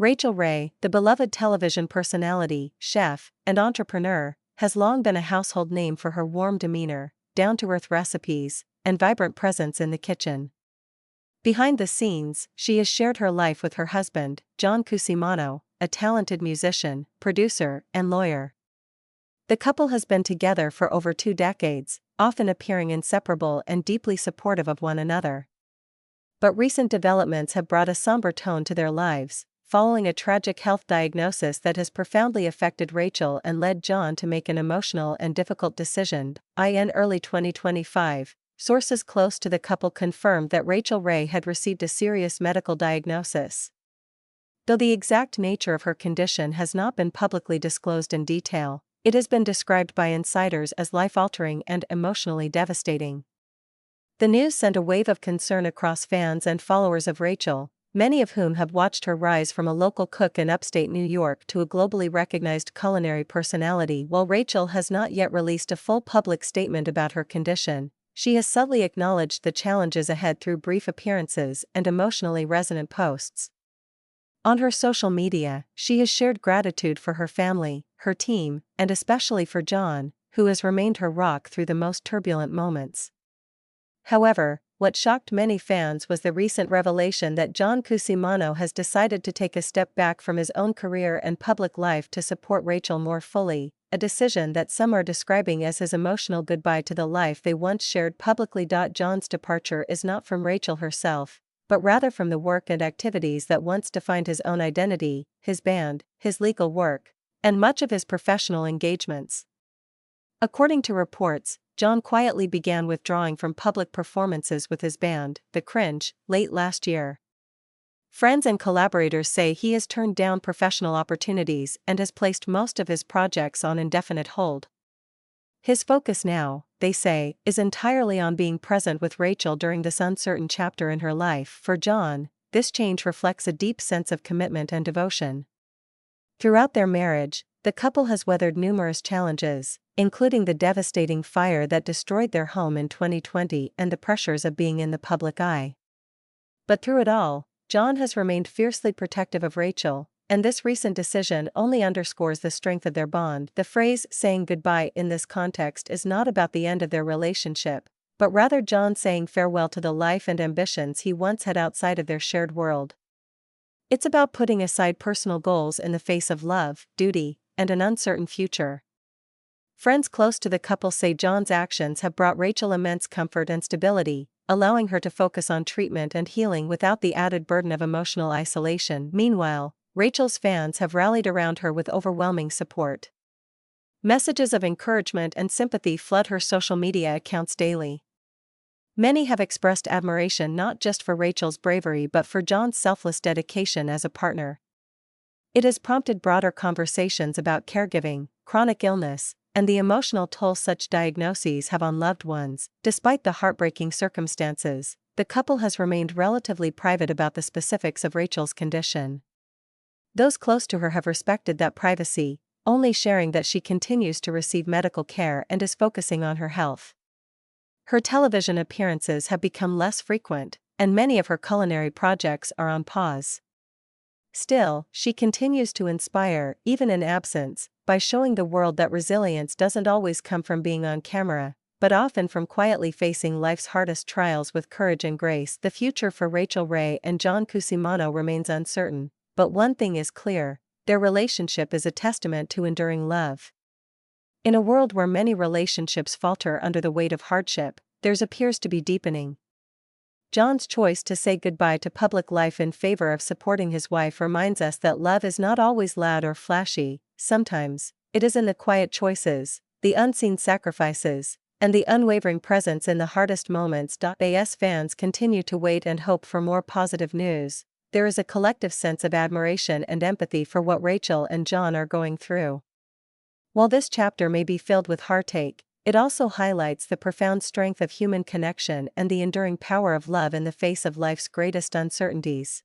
Rachael Ray, the beloved television personality, chef, and entrepreneur, has long been a household name for her warm demeanor, down-to-earth recipes, and vibrant presence in the kitchen. Behind the scenes, she has shared her life with her husband, John Cusimano, a talented musician, producer, and lawyer. The couple has been together for over 2 decades, often appearing inseparable and deeply supportive of one another. But recent developments have brought a somber tone to their lives, following a tragic health diagnosis that has profoundly affected Rachael and led John to make an emotional and difficult decision. In early 2025, sources close to the couple confirmed that Rachael Ray had received a serious medical diagnosis. Though the exact nature of her condition has not been publicly disclosed in detail, it has been described by insiders as life-altering and emotionally devastating. The news sent a wave of concern across fans and followers of Rachael, many of whom have watched her rise from a local cook in upstate New York to a globally recognized culinary personality. While Rachael has not yet released a full public statement about her condition, she has subtly acknowledged the challenges ahead through brief appearances and emotionally resonant posts. On her social media, she has shared gratitude for her family, her team, and especially for John, who has remained her rock through the most turbulent moments. However, what shocked many fans was the recent revelation that John Cusimano has decided to take a step back from his own career and public life to support Rachael more fully, a decision that some are describing as his emotional goodbye to the life they once shared publicly. John's departure is not from Rachael herself, but rather from the work and activities that once defined his own identity, his band, his legal work, and much of his professional engagements. According to reports, John quietly began withdrawing from public performances with his band, The Cringe, late last year. Friends and collaborators say he has turned down professional opportunities and has placed most of his projects on indefinite hold. His focus now, they say, is entirely on being present with Rachael during this uncertain chapter in her life. For John, this change reflects a deep sense of commitment and devotion. Throughout their marriage, the couple has weathered numerous challenges, including the devastating fire that destroyed their home in 2020 and the pressures of being in the public eye. But through it all, John has remained fiercely protective of Rachael, and this recent decision only underscores the strength of their bond. The phrase "saying goodbye" in this context is not about the end of their relationship, but rather John saying farewell to the life and ambitions he once had outside of their shared world. It's about putting aside personal goals in the face of love, duty, and an uncertain future. Friends close to the couple say John's actions have brought Rachael immense comfort and stability, allowing her to focus on treatment and healing without the added burden of emotional isolation. Meanwhile, Rachael's fans have rallied around her with overwhelming support. Messages of encouragement and sympathy flood her social media accounts daily. Many have expressed admiration not just for Rachael's bravery but for John's selfless dedication as a partner. It has prompted broader conversations about caregiving, chronic illness, and the emotional toll such diagnoses have on loved ones. Despite the heartbreaking circumstances, the couple has remained relatively private about the specifics of Rachael's condition. Those close to her have respected that privacy, only sharing that she continues to receive medical care and is focusing on her health. Her television appearances have become less frequent, and many of her culinary projects are on pause. Still, she continues to inspire, even in absence, by showing the world that resilience doesn't always come from being on camera, but often from quietly facing life's hardest trials with courage and grace. The future for Rachael Ray and John Cusimano remains uncertain, but one thing is clear: their relationship is a testament to enduring love. In a world where many relationships falter under the weight of hardship, theirs appears to be deepening. John's choice to say goodbye to public life in favor of supporting his wife reminds us that love is not always loud or flashy. Sometimes, it is in the quiet choices, the unseen sacrifices, and the unwavering presence in the hardest moments. As fans continue to wait and hope for more positive news, there is a collective sense of admiration and empathy for what Rachael and John are going through. While this chapter may be filled with heartache, it also highlights the profound strength of human connection and the enduring power of love in the face of life's greatest uncertainties.